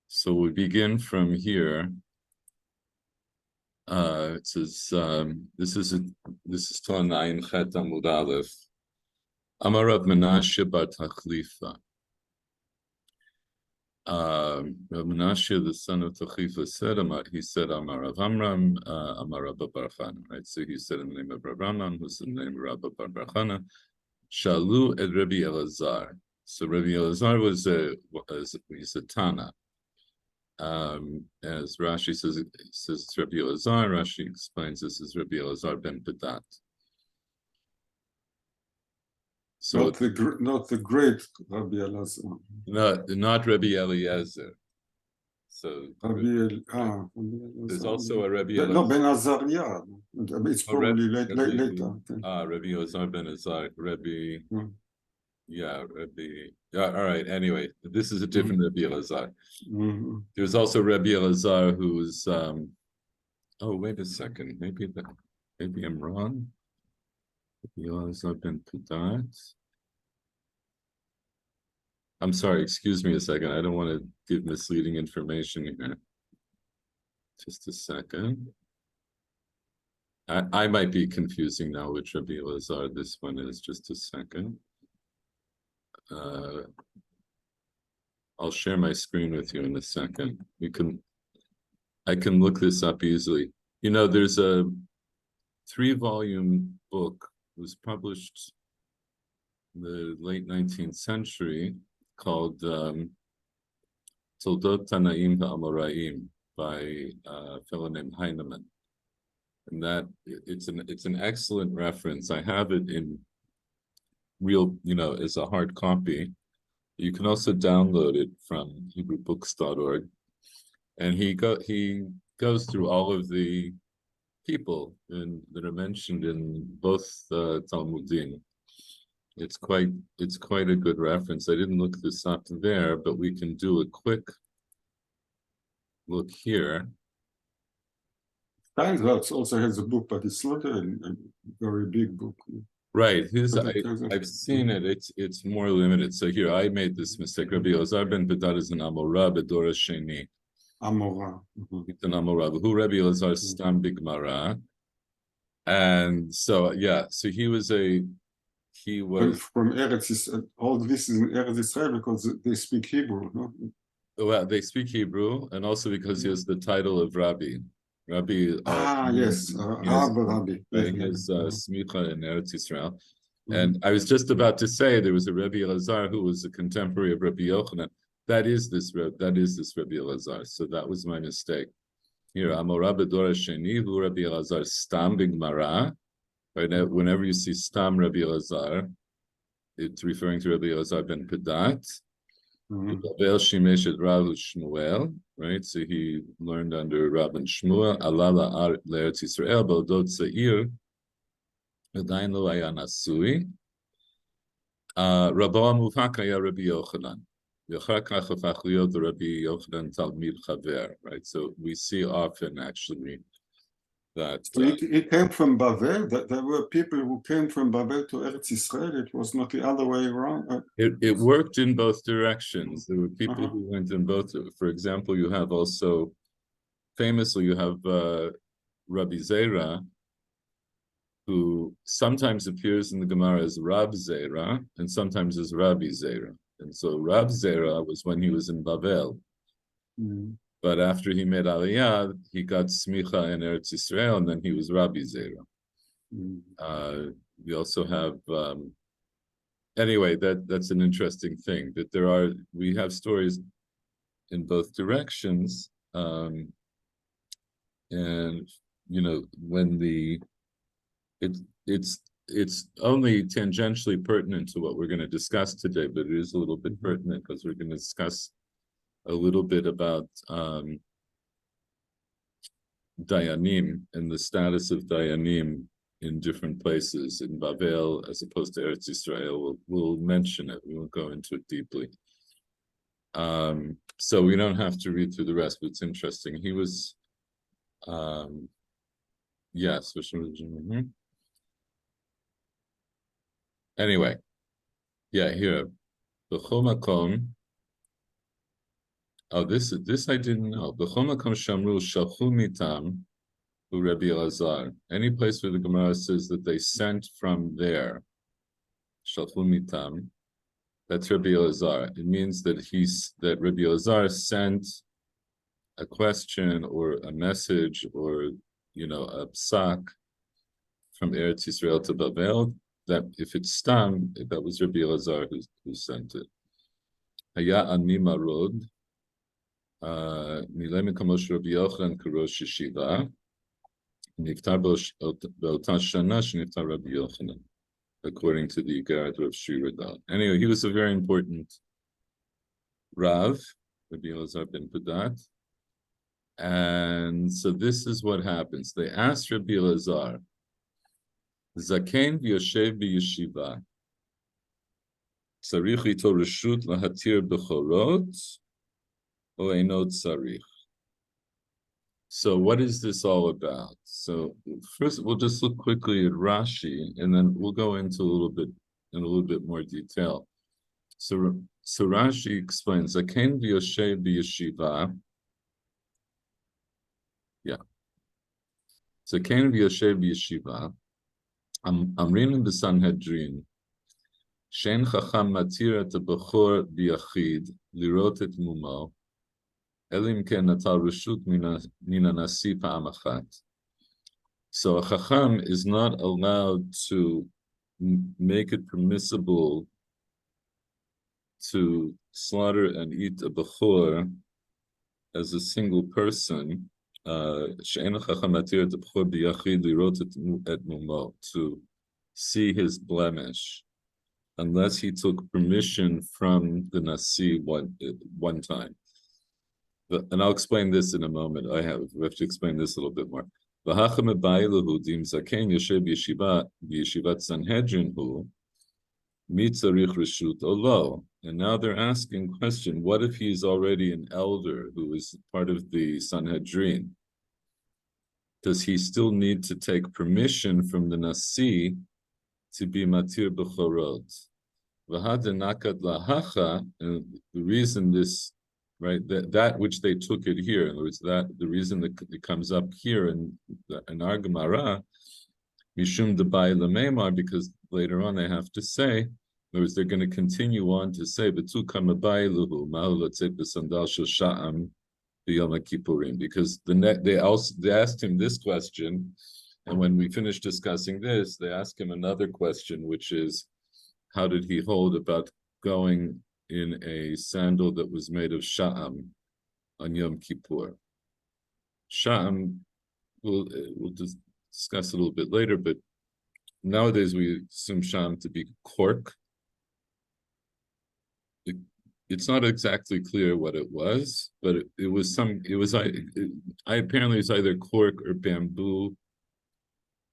So we begin from here. It says this is Ton Ayin Chet Amud Aleph. Amar Rav Menashe bar Tachlifa. Rav Menashe, the son of Tachlifa, said, he said, Amar Rav Amram, Amar Rabba bar Chana. Right, so he said in the name of Rav Amram, who's in the name of Rabba bar Chana, Shalu et Rabbi Elazar. So Rabbi Elazar was he's a Tana. As Rashi says, it's Rabbi Elazar. Rashi explains this is Rabbi Elazar ben Pedat. So not the great Rabbi Elazar. Not Rabbi Eliezer. So there's also a Rabbi Elazar. No, Ben Azariah. It's probably later. Rabbi Elazar ben Azar. Rabbi. Yeah, Rabbi. All right. Anyway, this is a different Rabbi Elazar. There's also Rabbi Elazar who's. Oh, wait a second. Maybe I'm wrong. Rabbi Elazar ben Pedat. I'm sorry. Excuse me a second. I don't want to give misleading information here. Just a second. I might be confusing now which Rabbi Elazar this one is. Just a second. I'll share my screen with you in a second. I can look this up easily. You know, there's a 3-volume book. It was published in the late 19th century called Toldot Tanaim HaAmoraim by a fellow named Heinemann. And that it's an excellent reference. I have it in real, as a hard copy. You can also download it from HebrewBooks.org. And he goes through all of the people that are mentioned in both Talmudim. It's quite a good reference. I didn't look this up there, but we can do a quick look here. Steinsaltz also has a book, but it's not a very big book. Right. I've seen it. It's more limited. So here, I made this mistake. Rabbi Elazar ben Pedat is an Amora Bedora Sheni. Amora. It's an Amora. Who Rabbi Elazar Stam Bigmara. And so, so he was from Eretz Israel. All this is in Eretz Israel because they speak Hebrew, no? Well, they speak Hebrew, and also because he has the title of Rabbi. Rabbi. Yes, Rabbi. He has smicha in Eretz Israel. And I was just about to say there was a Rabbi Elazar who was a contemporary of Rabbi Yochanan. That is this Rabbi Elazar. So that was my mistake. Here, Amora Bedora Sheni, Hu Rabbi Elazar Stam Bigmara. Right now, whenever you see Stam Rabbi Elazar, it's referring to Rabbi Elazar ben Pedat. Bavel Shimesh et Rav Shmuel, right? So he learned under Rav and Shmuel. Alala Eretz Yisrael, Baldot Seir, Adain Lo Haya Nasui. Rabo Amuvak Haya Rabbi Yochanan. Yochar Kach Hafach Liot Rabbi Yochanan Talmid Chaver, right? So we see often actually that it came from Bavel. That there were people who came from Bavel to Eretz Israel. It was not the other way around. It worked in both directions. There were people who went in both. For example, you have also famously you have Rabbi Zera, who sometimes appears in the Gemara as Rab Zera and sometimes as Rabbi Zera. And so Rab Zera was when he was in Bavel. But after he made Aliyah, he got smicha in Eretz Yisrael, and then he was Rabbi Zera. We also have, anyway, that's an interesting thing, that we have stories in both directions, and, when it's only tangentially pertinent to what we're going to discuss today, but it is a little bit pertinent because we're going to discuss a little bit about Dayanim and the status of Dayanim in different places in Bavel as opposed to Eretz Yisrael. We'll mention it. We won't go into it deeply. So we don't have to read through the rest, but it's interesting. He was, yes. Anyway, here. The Chomakom. Oh, this I didn't know. B'chol makom shamru shalchu mitam u Rabbi Elazar. Any place where the Gemara says that they sent from there, shalchu mitam, that's Rabbi Elazar. It means that Rabbi Elazar sent a question or a message or a psak from Eretz Yisrael to Babel. That if it's stam, that was Rabbi Elazar who sent it. Haya ani marod. Nilemi kamosh Rabbi Yochanan karosh yeshiva. Niftar be'ota shana sheniftar Rabbi Yochanan, according to the Igarat Rav Shri Radal. Anyway, he was a very important Rav, Rabbi Elazar ben Padat. And so this is what happens. They asked Rabbi Elazar, Zaken v'yoshev b'yeshiva, tzarich ito reshut lahatir b'chorot, o eino tzarich. So what is this all about? So first, we'll just look quickly at Rashi, and then we'll go into a little bit more detail. So Rashi explains, Zaken v'yoshev b'yeshiva. Yeah. Zaken v'yoshev b'yeshiva. I'm reading the Sanhedrin. Shein chacham matir et bechor biyachid lirot et mumo elim ken natal reshut mina nasi pa'am achat. So a chacham is not allowed to make it permissible to slaughter and eat a bechor as a single person. To see his blemish, unless he took permission from the Nasi one time. And I'll explain this in a moment. We have to explain this a little bit more. And now they're asking question, what if he's already an elder who is part of the Sanhedrin? Does he still need to take permission from the Nasi to be matir b'chorot? V'hadanakat lahacha, and the reason this, right, that which they took it here, in other words, that the reason that it comes up here in our Gemara, mishum debai lamemar, because later on they have to say, in other words, they're going to continue on to say, "Betu kamabai luhu ma'u latzet b'sandal shel sha'am b'yom kippurim," because they asked him this question, and when we finish discussing this, they ask him another question, which is, how did he hold about going in a sandal that was made of sha'am on Yom Kippur? Sha'am, we'll just discuss a little bit later, but nowadays we assume sha'am to be cork. It's not exactly clear what it was, but it was apparently it's either cork or bamboo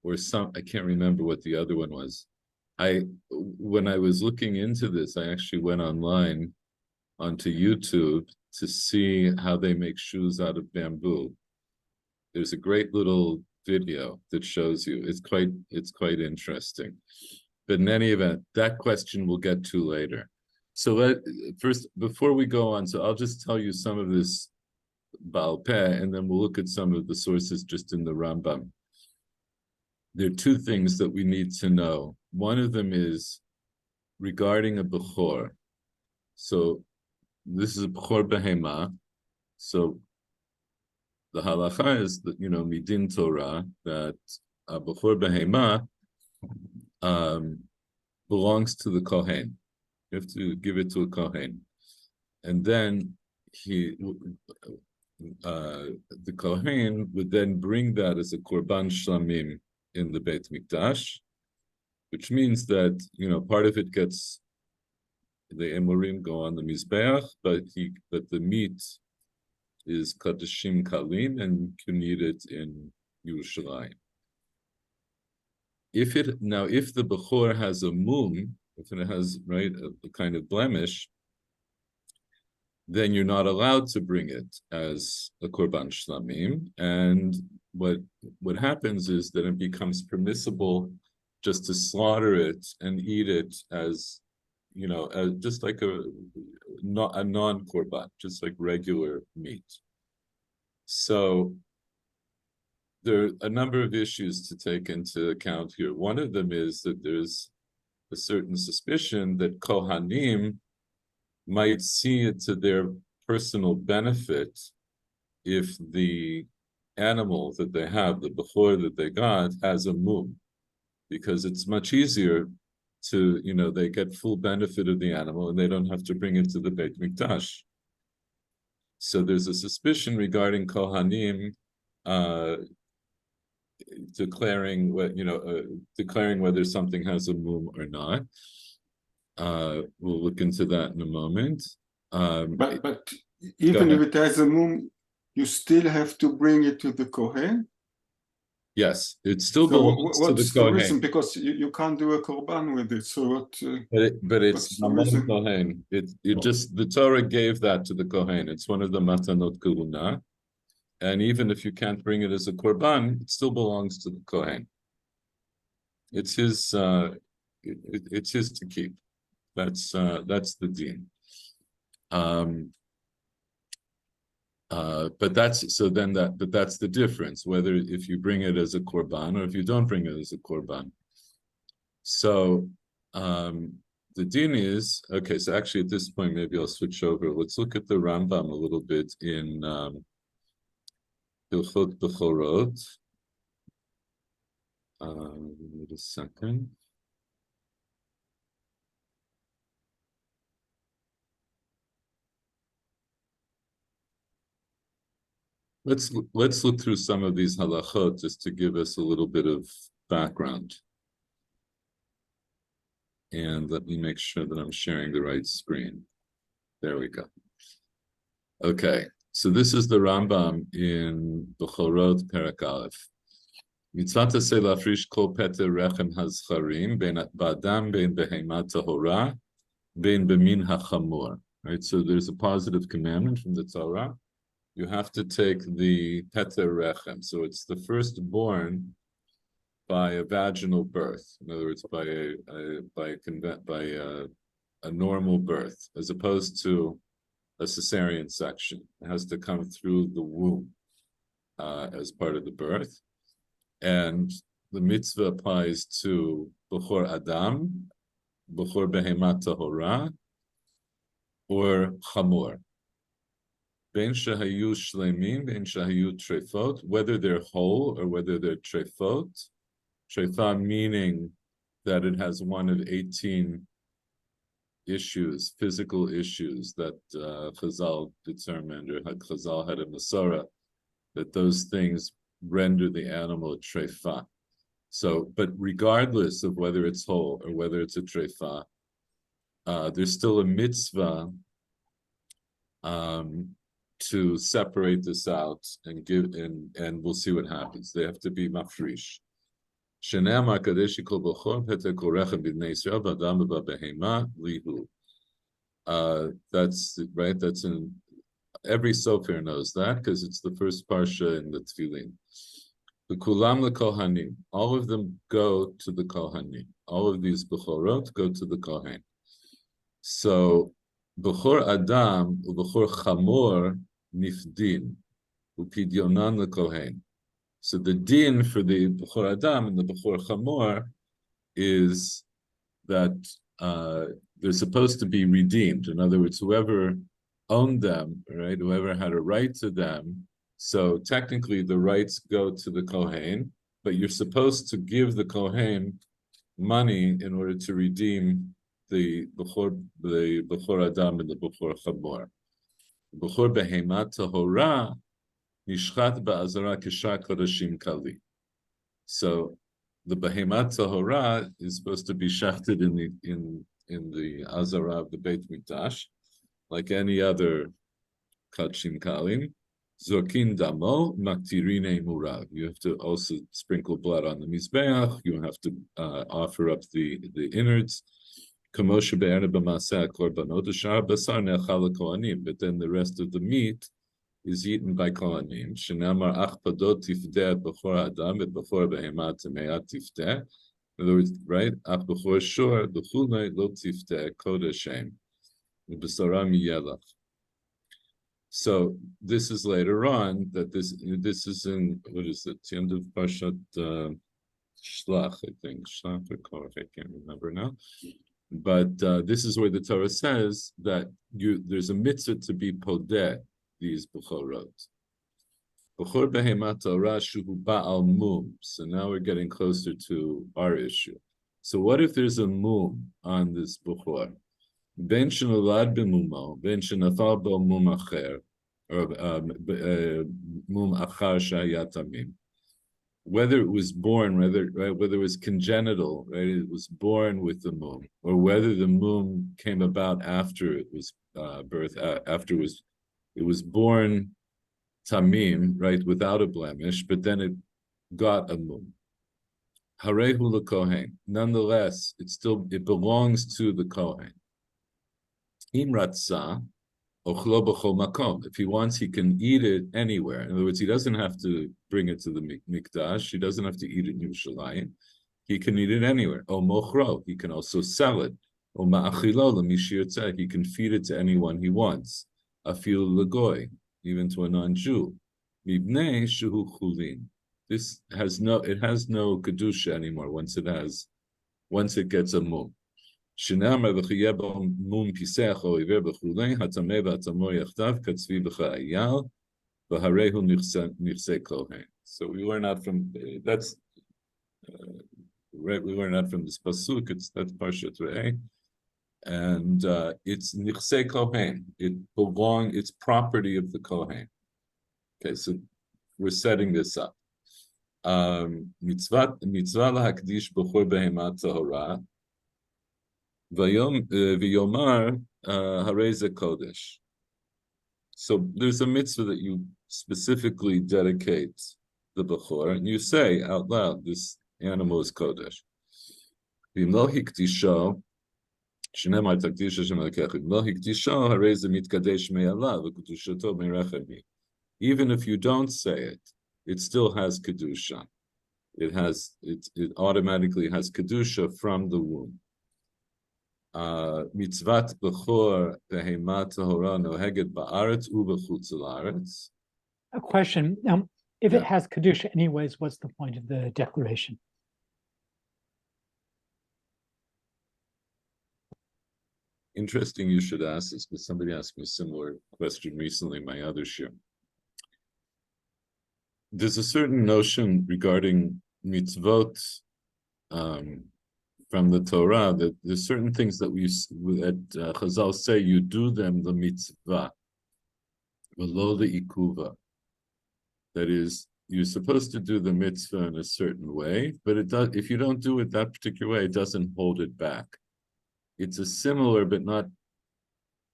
or I can't remember what the other one was. When I was looking into this, I actually went online onto YouTube to see how they make shoes out of bamboo. There's a great little video that shows you. It's quite interesting. But in any event, that question we'll get to later. So first, before we go on, so I'll just tell you some of this Baal Peh, and then we'll look at some of the sources just in the Rambam. There are two things that we need to know. One of them is regarding a Bechor. So this is a Bechor Behema. So the halacha is that, Midin Torah, that a Bechor Behema belongs to the Kohen. You have to give it to a Kohen. And then the Kohen would then bring that as a Korban Shlamim in the Beit Mikdash, which means that, part of it gets, the Emurim go on the Mizbeach, but the meat is Kadashim Kalim, and you can eat it in Yerushalayim. If the Bechor has a mum, if it has, right, a kind of blemish, then you're not allowed to bring it as a Korban Shlamim. And what happens is that it becomes permissible just to slaughter it and eat it as, just like not a non-korban, just like regular meat. So there are a number of issues to take into account here. One of them is that there's a certain suspicion that Kohanim might see it to their personal benefit if the animal that they have, the bechor that they got, has a mum, because it's much easier to, they get full benefit of the animal and they don't have to bring it to the Beit Mikdash. So there's a suspicion regarding Kohanim declaring whether something has a mum or not. We'll look into that in a moment. But even if it has a mum, you still have to bring it to the Kohen? Yes, it still belongs to the Kohen. Reason? Because you can't do a korban with it. So what? But it's Mamon Kohen. The Torah gave that to the Kohen. It's one of the Matanot Kehuna. And even if you can't bring it as a korban, it still belongs to the Kohen. It's his. It's his to keep. That's the din. But that's the difference, whether if you bring it as a korban or if you don't bring it as a korban. So the din is, okay, so actually at this point, maybe I'll switch over. Let's look at the Rambam a little bit in Hilchot Bechorot. Wait a second. Let's look through some of these halachot just to give us a little bit of background. And let me make sure that I'm sharing the right screen. There we go. Okay, so this is the Rambam in Bechorot Perek Aleph. Mitzvah taseh lafrish kol peter rechem hazcharim ben ba'adam ben behemat tahora ben bemin hachamor. Right, so there's a positive commandment from the Torah. You have to take the peter rechem, so it's the firstborn by a vaginal birth. In other words, by a normal birth, as opposed to a cesarean section. It has to come through the womb as part of the birth, and the mitzvah applies to bechor adam, bechor behemat tahora, or chamor. Ben shahayu shleimim, ben shahayu trefot, whether they're whole or whether they're trefot. Trefa meaning that it has one of 18 issues, physical issues that Chazal determined, or Chazal had a Masorah, that those things render the animal a trefa. So, but regardless of whether it's whole or whether it's a trefa, there's still a mitzvah to separate this out and give, and we'll see what happens. They have to be mafrish. Shenamar kadesh kol b'chor peter kol rechem b'nei Yisrael v'adam v'behema lihu. That's right. That's in every sofer knows that because it's the first parsha in the Tefillin. The kulam lekohanim. All of them go to the kohanim. All of these bechorot go to the kohen. So bechor adam u'bechor chamor nifdin u'pidyonan lekohen. So the din for the bechor adam and the bechor chamor is that they're supposed to be redeemed. In other words, whoever owned them, right, whoever had a right to them. So technically, the rights go to the kohen, but you're supposed to give the kohen money in order to redeem the bechor adam and the bechor chamor. Bechor behemat tahora nishchat ba'azara kishar kodashim kali. So the behemat tahora is supposed to be shafted in the azara of the Beit Mikdash, like any other kachim kalim. Zokin damo maktirine murav. You have to also sprinkle blood on the mizbeach. You have to offer up the innards. Kamosha be'erna b'maseh korbanot shar basar ne'achal kohanim. But then the rest of the meat is eaten by kohanim. Shenamar ach padot tifdeh b'chor adam et b'chor behemat me'at tifdeh. In other words, right? Ach b'chor shor b'chulei lo tifdeh kodeshem. Ubesara miyelach. So this is later on that this is in, what is it? The end of Parshat Shlach, I think. Shlach or Korach, I can't remember now. But this is where the Torah says that there's a mitzvah to be podeh these bechorot. Bechor behemat Torah shuhu ba'al mum. So now we're getting closer to our issue. So what if there's a mum on this bechor? Ben shenolad b'mumo, ben shenafal bo mum acher, or mum achar shayat tamim. Whether it was born, whether it was congenital, right? It was born with the mum, or whether the mum came about after it was birth, after it was born tamim, right, without a blemish, but then it got a mum. Harehu lekohen. Nonetheless, it belongs to the kohen. Im ratzah, ochlo b'chol makom. If he wants, he can eat it anywhere. In other words, he doesn't have to bring it to the mikdash. He doesn't have to eat it in Yerushalayim. He can eat it anywhere. O mochro. He can also sell it. O ma'achilo l'mi shirtzeh. He can feed it to anyone he wants. Afil legoy, even to a non-Jew. Mibnei shuhu chulin. This has no kedusha anymore once it gets a mum. שנאמר וחייה בו מום פיסח או עיוור וכולי, הטמא והטמא יחדיו כצבי וכאייל, והרי הוא נכסי כהן. So we learn out from that's right. We learn out from this pasuk. That's Parshat Re'eh, and it's nichsei kohen. It's property of the kohen. Okay, so we're setting this up. Mitzvah lahakdish b'chor behemat tahora. V'yomar hareze kodesh. So there's a mitzvah that you specifically dedicate the bechor, and you say out loud, "This animal is kodesh." V'imlo hikdisho, shneimar takdish Hashem Elokecha. V'imlo hikdisho hareze mitkadesh me'alav v'kedushato me'rechemi. Even if you don't say it, it still has kedusha. It automatically has kedusha from the womb. Mitzvat bechor behemat tahora noheget ba'aretz u'bechutz la'aretz. A question. If it has kedusha anyways, what's the point of the declaration? Interesting you should ask this, because somebody asked me a similar question recently in my other shir. There's a certain notion regarding mitzvot from the Torah that there's certain things that Chazal say you do them the mitzvah, below the ikuva. That is, you're supposed to do the mitzvah in a certain way, but it does. If you don't do it that particular way, it doesn't hold it back. It's a similar but not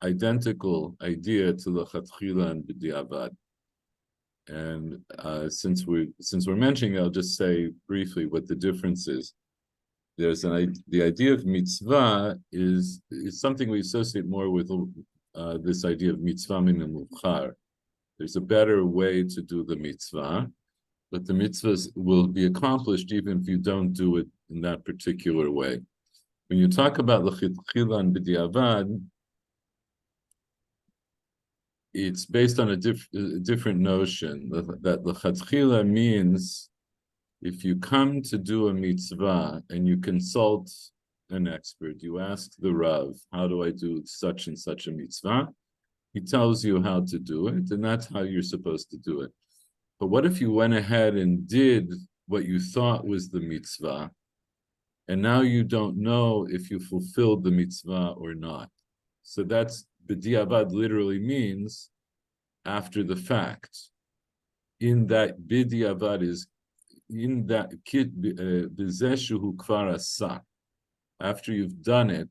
identical idea to the chatchila and b'diavad. And since we're mentioning it, I'll just say briefly what the difference is. The idea of mitzvah is something we associate more with this idea of mitzvah min muchar. There's a better way to do the mitzvah, but the mitzvahs will be accomplished even if you don't do it in that particular way. When you talk about l'chitchila and b'diavad, it's based on a different notion. That l'chatchila means if you come to do a mitzvah and you consult an expert, you ask the Rav, how do I do such and such a mitzvah? He tells you how to do it, and that's how you're supposed to do it. But what if you went ahead and did what you thought was the mitzvah, and now you don't know if you fulfilled the mitzvah or not? So that's b'diavad literally means after the fact. In that b'diavad is in that b'zeshu kvar asa. After you've done it,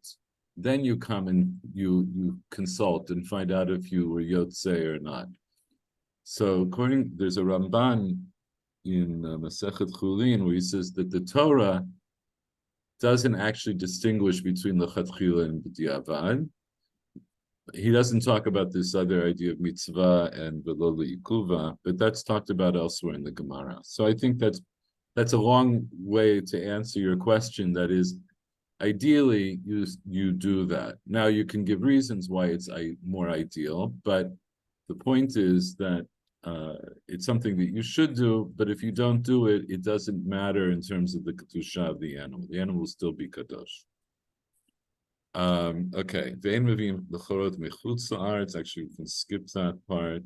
then you come and you consult and find out if you were yotzei or not. So there's a Ramban in Masechet Chulin where he says that the Torah doesn't actually distinguish between the chatchila and b'diavad. He doesn't talk about this other idea of mitzvah and v'lo le'ikuva, but that's talked about elsewhere in the Gemara. So I think that's a long way to answer your question. That is, ideally, you do that. Now you can give reasons why it's more ideal, but the point is that it's something that you should do. But if you don't do it, it doesn't matter in terms of the kedusha of the animal. The animal will still be kadosh. Okay. Actually, we can skip that part.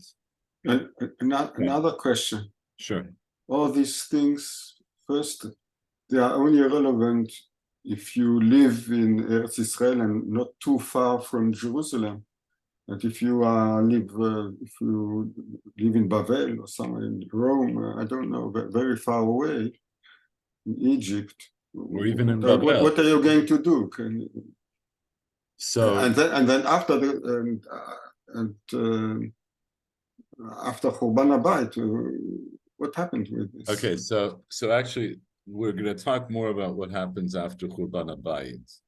And another question. Sure. All these things, first, they are only relevant if you live in Eretz Israel and not too far from Jerusalem. But if you live in Bavel or somewhere in Rome, I don't know, but very far away in Egypt, Or even in what Babel. are you going to do? So and then after after Churban HaBayit, what happened with this? okay, so actually we're going to talk more about what happens after Churban HaBayit,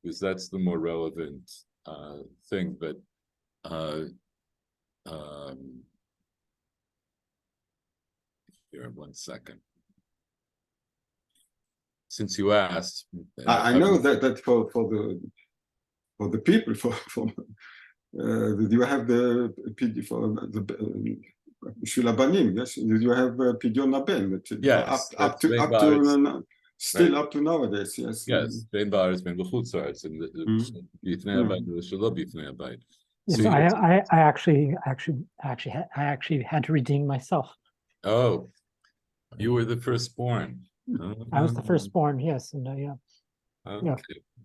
because that's the more relevant thing. But here, 1 second. Since you asked, I know that for the people did you have the Shul HaBanim? Yes, did you have Pidyon HaBen? Yes, up to still right. Up to nowadays. Yes. Yes, Ben Ba'aretz, Ben B'chutz Haaretz, and B'ifnei Habayit, Shelo B'ifnei Habayit. Yes, so I actually had to redeem myself. Oh, you were the firstborn. I was the firstborn, yes, and yeah. Okay, yeah.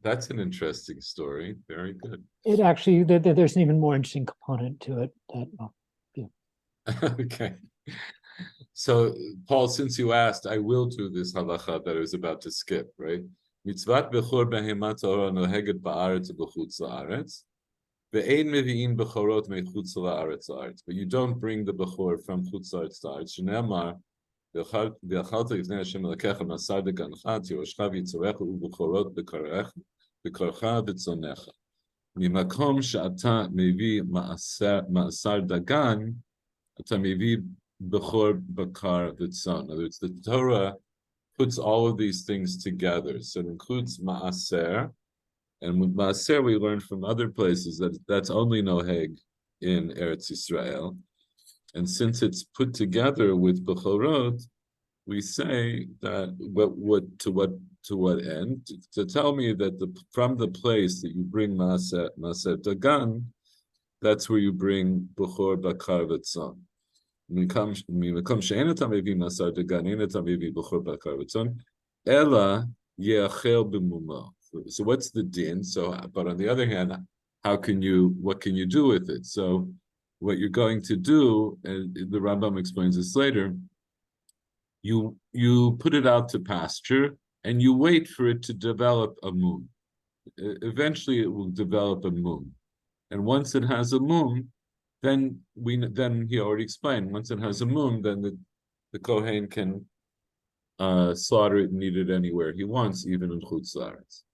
That's an interesting story. Very good. It actually there's an even more interesting component to it. Okay. So, Paul, since you asked, I will do this halacha that I was about to skip, right? Mitzvat bechor behema torah noheget ba'aretz b'chutz la'aretz, ve'ein mevi'in bechorot mechutz la'aretz la'aretz. But you don't bring the bechor from chutz la'aretz la'aretz. Shneamar, ve'achalta yifnei Hashem elekecha masar degancha tiroshcha v'yitzorecha u'bechorot b'karcha v'tzonecha. Mimakom she'ata mevi ma'asar dagan, ata mevi bechor bakar v'tzon. In other words, the Torah puts all of these things together. So it includes ma'aser, and with ma'aser we learned from other places that that's only noheg in Eretz Yisrael. And since it's put together with bechorot, we say that to what end? To tell me that from the place that you bring ma'aser dagan, that's where you bring bechor bakar v'tzon. So what's the din? So, but on the other hand, what can you do with it? So what you're going to do, and the Rambam explains this later, you put it out to pasture and you wait for it to develop a moon. Eventually it will develop a moon. And once it has a moon, then he already explained, once it has a moon, then the Kohen can slaughter it and eat it anywhere he wants, even in Chutz La'aretz.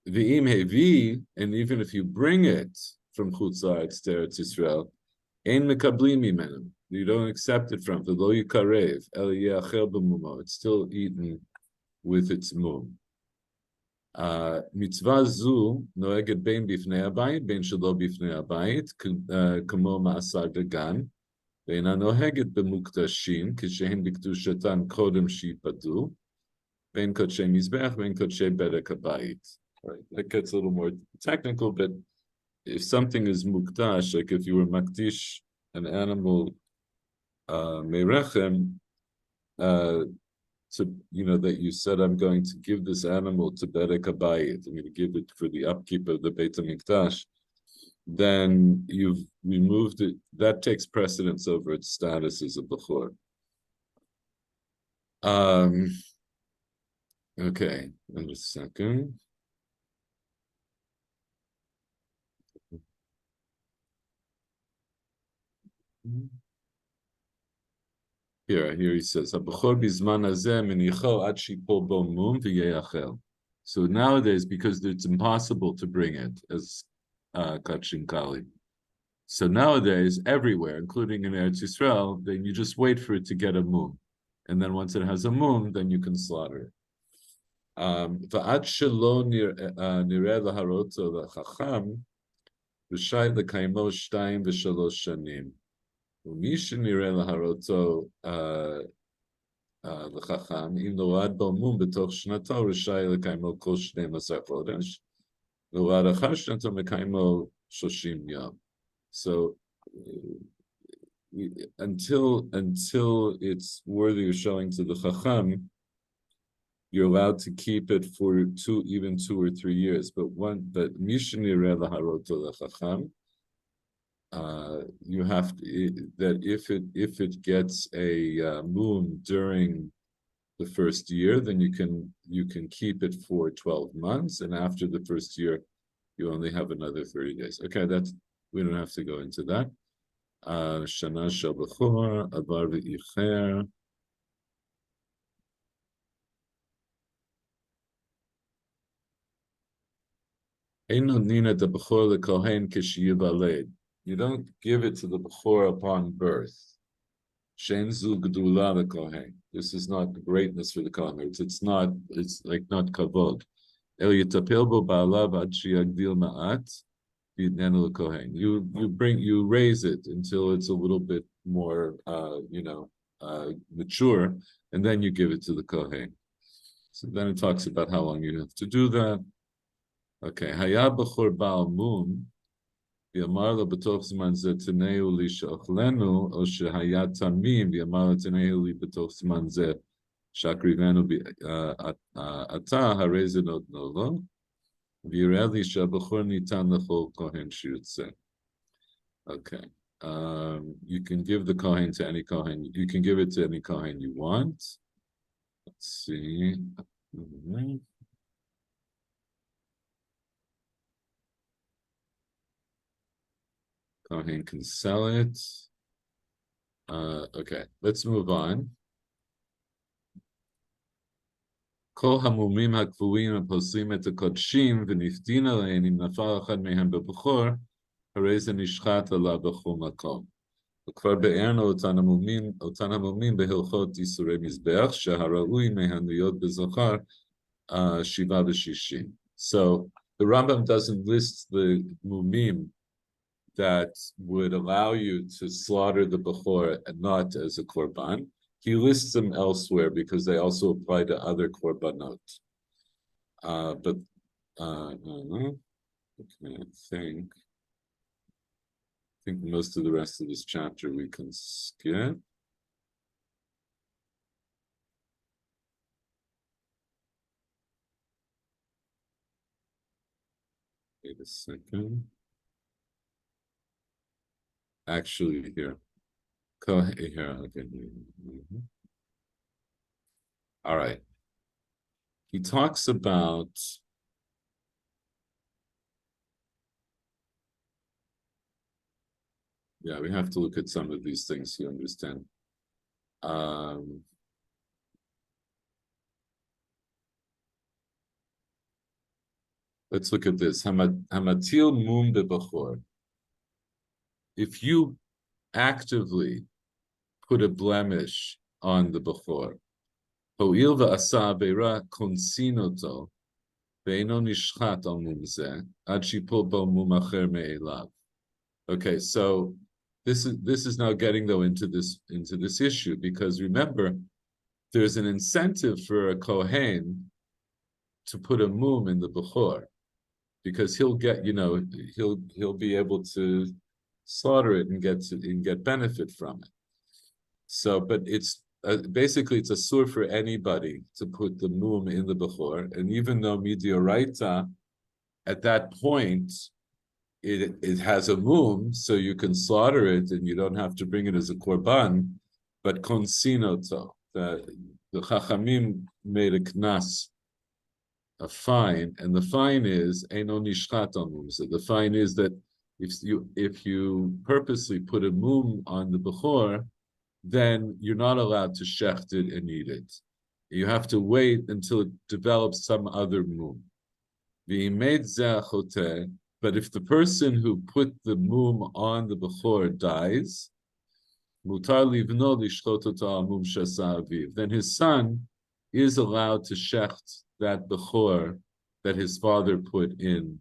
V'im hevi, and even if you bring it from Chutz La'aretz to Eretz Yisrael, ein mekablim mimenu, you don't accept it from v'lo yikarev, el ye'achel b'mumo, it's still eaten with its moon. Mitzvah zu noeget bein bifnei habayit, bein shelo bifnei habayit, kamo ma'asar dagan, ve'ina noeget b'muktashim, kishehin b'kdushatan kodem shipadu, bein kodshei mizbech, bein kodshei bedek habayit. Right, that gets a little more technical, but if something is mukdash, like if you were makdish an animal, merechem, that you said, I'm going to give this animal to Bedek Habayit, I'm going to give it for the upkeep of the Beit HaMikdash, then you've removed it. That takes precedence over its status as a Bechor. Okay, wait a second. Here he says, so nowadays, because it's impossible to bring it as Kachin Kali, so nowadays everywhere, including in Eretz Yisrael, then you just wait for it to get a moon, and then once it has a moon, then you can slaughter it. ועד שלא נראה להראותו לחכם, רשאי לקיימו 2 ו3 שנים. ומי שנראה להראותו לחכם, אם נולד בו מום בתוך שנתו, רשאי לקיימו כל 12 חודש. נולד אחר שנתו, מקיימו 30 יום. So until it's worthy of showing to the Chacham, you're allowed to keep it for even 2 or 3 years. But Mishnire Laharoto Chacham, you have to, that if it gets a moon during the first year, then you can keep it for 12 months, and after the first year, you only have another 30 days. Okay, we don't have to go into that. Shana shel bechor, avar v'icher. Eino nina de bechor lekohen kishiyivaled. You don't give it to the bechor upon birth. Shein zu gedula lekohen. This is not greatness for the kohen. It's like not kavod. El yitapel bo ba'alav ad sheyagdil ma'at. You raise it until it's a little bit more, mature, and then you give it to the kohen. So then it talks about how long you have to do that. Okay, haya b'chor ba'al mum, v'yamar lo b'toch zman ze teneu li she'ochlenu, o shehaya tamim, v'yamar lo teneu li b'toch zman ze shakrivenu ata harei ze notno lo. Okay. You can give the kohen to any kohen. You can give it to any kohen you want. Let's see. Kohen can sell it. Okay, let's move on. כל המומים הקבועים הפוסלים את הקודשים ונפדין עליהם אם נפל אחד מהם בבכור, הרי זה נשחט עליו בכל מקום. וכבר בארנו אותן המומים בהלכות איסורי מזבח, שהראוי מהן להיות בזכר 7 ו-60. So the Rambam doesn't list the mumim that would allow you to slaughter the bechor and not as a korban. He lists them elsewhere because they also apply to other korbanot. Okay, I think most of the rest of this chapter we can skip. Wait a second. Actually, here. Go here. Okay. Mm-hmm. All right. He talks about we have to look at some of these things to understand. Let's look at this. Hamatil mum bebachor. If you actively put a blemish on the bechor, ho'il v'asa beira konsinoto, ve'eno nishchat al mum zeh, ad shipol bo mum acher me'elav. Okay, so this is now getting though into this issue, because remember, there's an incentive for a kohen to put a mum in the bechor, because he'll get, he'll be able to slaughter it and get benefit from it. So, but it's basically it's a sur for anybody to put the mum in the bechor, and even though midioraita, at that point, it has a mum, so you can slaughter it and you don't have to bring it as a korban, but konsinoto, the chachamim made a knas, a fine, and the fine is eino nishchat al mum. So the fine is that if you purposely put a mum on the bechor, then you're not allowed to shecht it and eat it. You have to wait until it develops some other mum. But if the person who put the mum on the bechor dies, then his son is allowed to shecht that bechor that his father put onto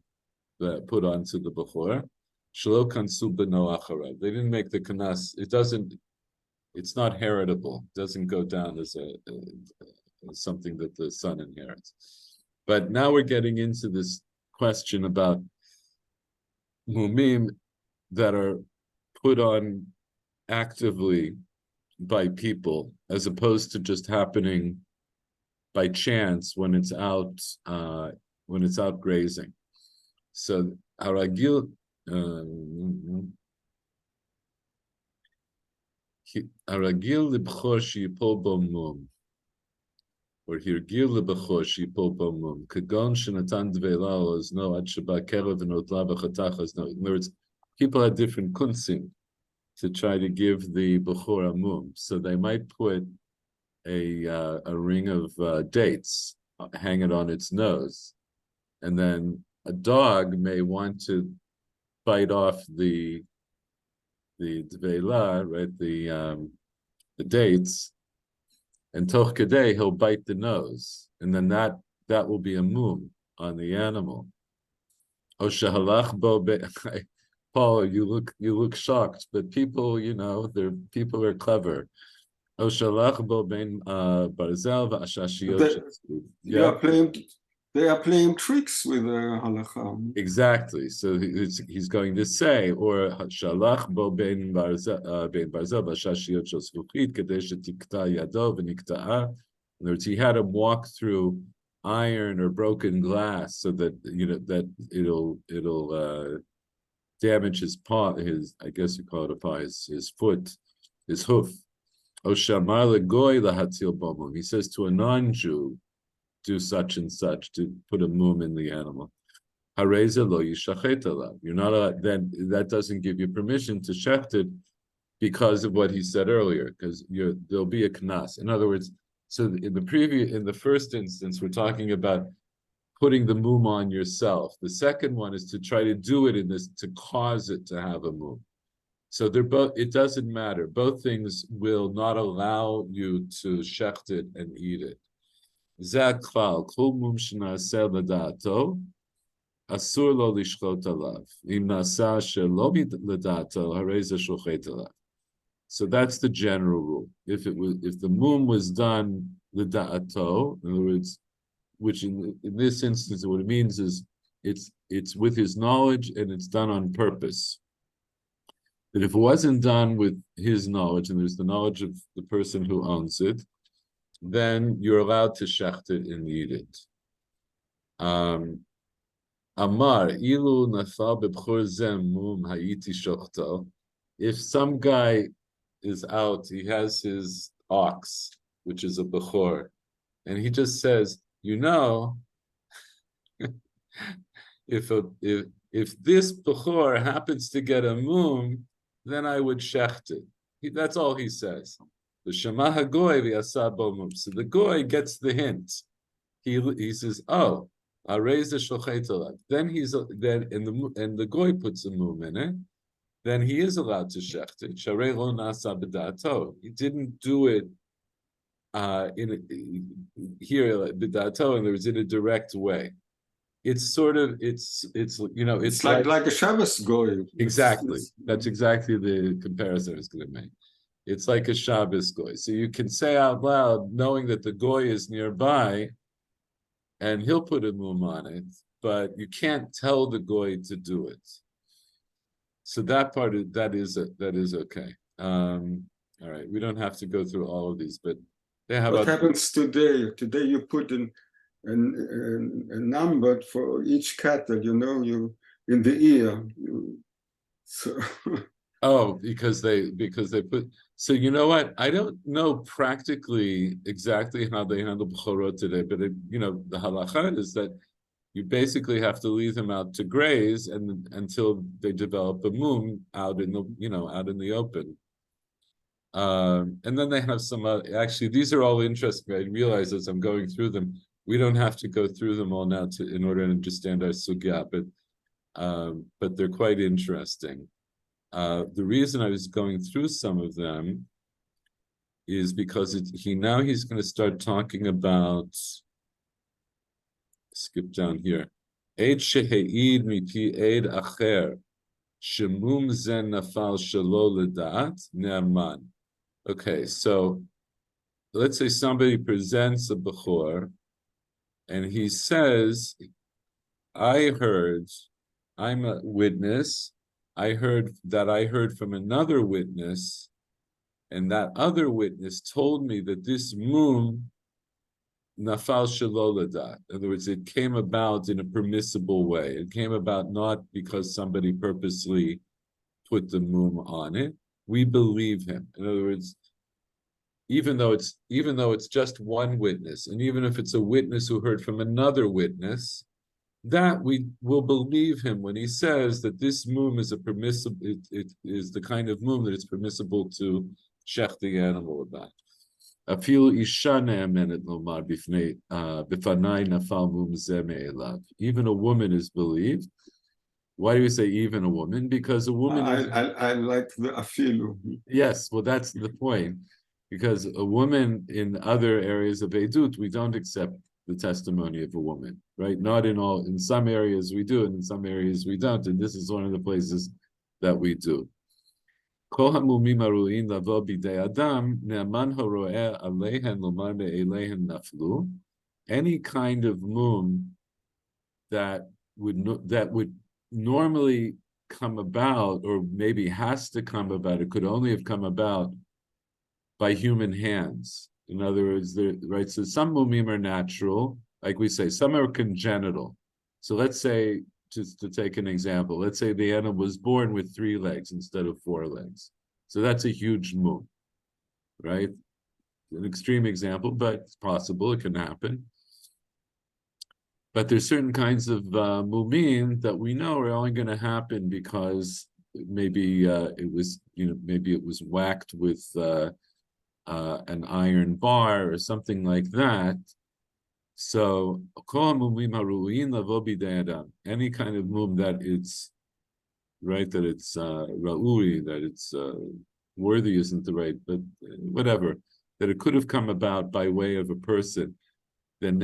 the bechor. Shelo kansu beno acharav. They didn't make the kanas. It's not heritable. It doesn't go down as something that the son inherits. But now we're getting into this question about mumim that are put on actively by people, as opposed to just happening by chance when it's out grazing. So aragil libchor sheyipol bo mum, or hirgil libchor sheyipol bo mum, kagon shenatan dveila ozno ad sheba kerev v'notla b'chatach ozno. In other words, people had different kunsim to try to give the bechor a mum. So they might put a ring of dates, hang it on its nose, and then a dog may want to bite off the dveila, right, the dates, and toch kadei, he'll bite the nose, and then that will be a mum on the animal. O shahalach bo Paul, you look shocked, but people, people are clever. O shalach bo ben barzel v'ashashiyot. They are playing tricks with halacha. Exactly. So he's going to say, or shalach bo ben barzel v'ashashiyot shel zchukit kadei shetikta yado v'nikta'a. In other words, he had him walk through iron or broken glass so that that it'll damage his paw, I guess you call it a paw, his foot, his hoof. He says to a non-Jew, do such and such, to put a mum in the animal. You're not then that doesn't give you permission to shecht it because of what he said earlier, because there'll be a knas. In other words, so in the first instance, we're talking about putting the mum on yourself. The second one is to try to do it to cause it to have a mum. So they're both, it doesn't matter. Both things will not allow you to shecht it and eat it. Zeh klal, kol mum shenaseh l'da'ato, asur lo lishchot alav. Im nasa shelo l'da'ato, harei zeh shochet alav. So that's the general rule. If the mum was done l'da'ato, in other words, which in this instance, what it means is it's with his knowledge and it's done on purpose. But if it wasn't done with his knowledge, and there's the knowledge of the person who owns it, then you're allowed to shecht it and eat it. Amar ilu nafal b'bchor zem mum hayiti shochto. If some guy is out, he has his ox, which is a bechor, and he just says, if this bechor happens to get a mum, then I would shecht it. That's all he says. The shema hagoy v'yasa bo mum. So the goy gets the hint. He says, "Oh, I raise the shochet alav." Then and the goy puts a mum in it. Then he is allowed to shecht it. Sharei lo nasa b'da'ato. He didn't do it here b'da'ato, and there was in a direct way. It's sort of it's like a Shabbos goy. Exactly. That's exactly the comparison I was going to make. It's like a Shabbos goy. So you can say out loud, knowing that the goy is nearby, and he'll put a mum on it, but you can't tell the goy to do it. So that is okay. All right, we don't have to go through all of these, but what happens today? Today you put a number for each cattle, you in the ear. Oh, because they put. So you know what? I don't know practically exactly how they handle bechorot today, but the halacha is that you basically have to leave them out to graze and until they develop a mum out in the open. And then they have some actually, these are all interesting. I realize as I'm going through them, we don't have to go through them all now in order to understand our sugya, but they're quite interesting. The reason I was going through some of them is because he's going to start talking about skip down here. Eid sheheid mipi eid acher, shemum zen nafal shelo ledat ne'aman. Okay, so let's say somebody presents a bechor, and he says, I'm a witness, I heard from another witness, and that other witness told me that this mum nafal shelo ledat. In other words, it came about in a permissible way. It came about not because somebody purposely put the mum on it. We believe him. In other words, even though it's just one witness, and even if it's a witness who heard from another witness, that we will believe him when he says that this mum is it is the kind of mum that it's permissible to shech the animal about. Even a woman is believed. Why do we say even a woman? Because a woman I like the afilu. Yes, well, that's the point. Because a woman in other areas of Eidut, we don't accept the testimony of a woman, right? Not in all, in some areas we do, and in some areas we don't. And this is one of the places that we do. Any kind of mum that would normally come about, or maybe has to come about, it could only have come about by human hands. In other words, right? So some mumim are natural, like we say, some are congenital. So let's say, just to take an example, let's say the animal was born with 3 legs instead of 4 legs. So that's a huge mum, right? An extreme example, but it's possible, it can happen. But there's certain kinds of mumim that we know are only going to happen because maybe it was whacked with an iron bar or something like that. So any kind of mum that it's right, that it's ra'ui, that it's worthy isn't the right, but whatever, that it could have come about by way of a person. Then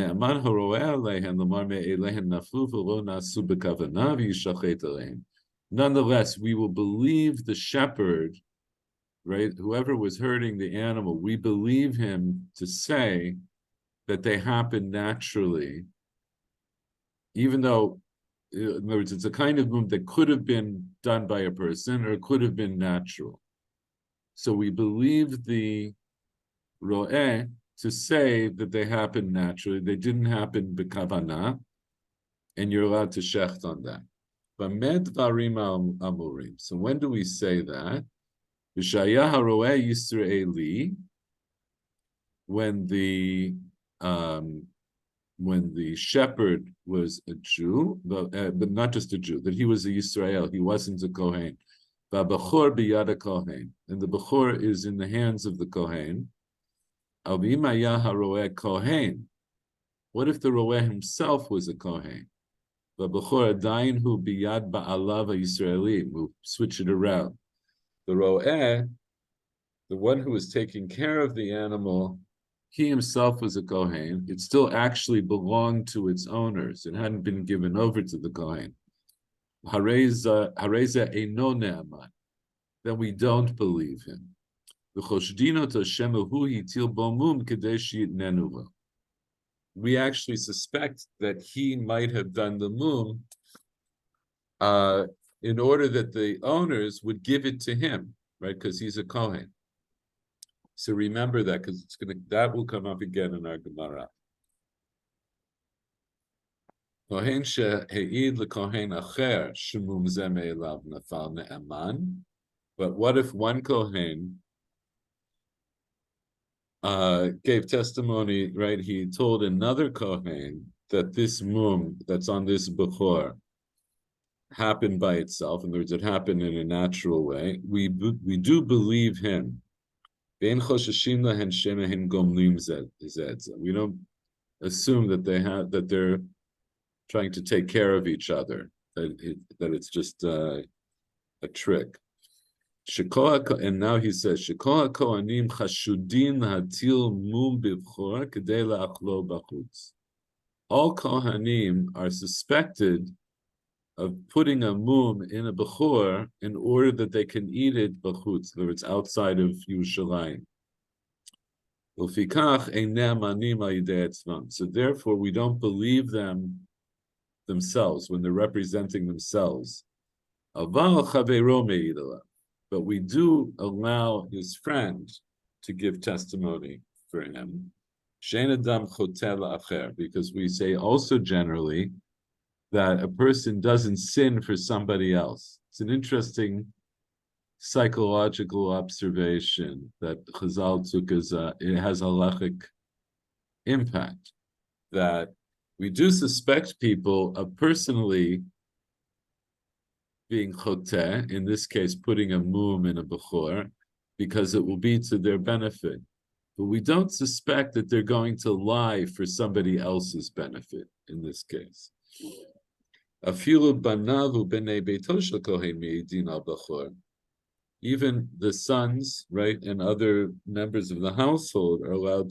nonetheless, we will believe the shepherd, right? Whoever was hurting the animal, we believe him to say that they happen naturally, even though, in other words, it's a kind of mum that could have been done by a person or could have been natural. So we believe the ro'eh to say that they happen naturally. They didn't happen b'kavana, and you're allowed to shecht on that. But med dvarim amurim. So when do we say that? B'shaya haroeh yisraeli, when the shepherd was a Jew, but not just a Jew, that he was a Yisrael, he wasn't a Kohen. V'abachor biyad Kohen, and the bechor is in the hands of the Kohen. Avimaya haroeh Kohen. What if the roeh himself was a Kohen? V'abachor adayin hu biyad ba'alav Yisraeli. We'll switch it around. The roeh, the one who was taking care of the animal, he himself was a Kohen. It still actually belonged to its owners. It hadn't been given over to the Kohen. Hareza eino ne'aman. Then we don't believe him. We actually suspect that he might have done the mum in order that the owners would give it to him, right? Because he's a Kohen. So remember that, because that will come up again in our Gemara. Kohen she'eid lekohen acher shemum zeh me'elav nafal ne'aman. But what if one Kohen gave testimony, right? He told another Kohen that this mum that's on this bechor happened by itself. In other words, it happened in a natural way. We do believe him. We don't assume that they're trying to take care of each other, that it's just a trick. And now he says, "Shekoha kohanim chashudin hatil mum bivchor kedei la'achlo bachutz." all Kohanim are suspected of putting a mum in a bechor in order that they can eat it b'chutz, where it's outside of Yerushalayim. So therefore, we don't believe them themselves when they're representing themselves. But we do allow his friend to give testimony for him. Because we say also generally that a person doesn't sin for somebody else. It's an interesting psychological observation that Chazal took as it has halachic impact, that we do suspect people of personally being choteh, in this case putting a mum in a bechor, because it will be to their benefit. But we don't suspect that they're going to lie for somebody else's benefit in this case. Even the sons, right, and other members of the household are allowed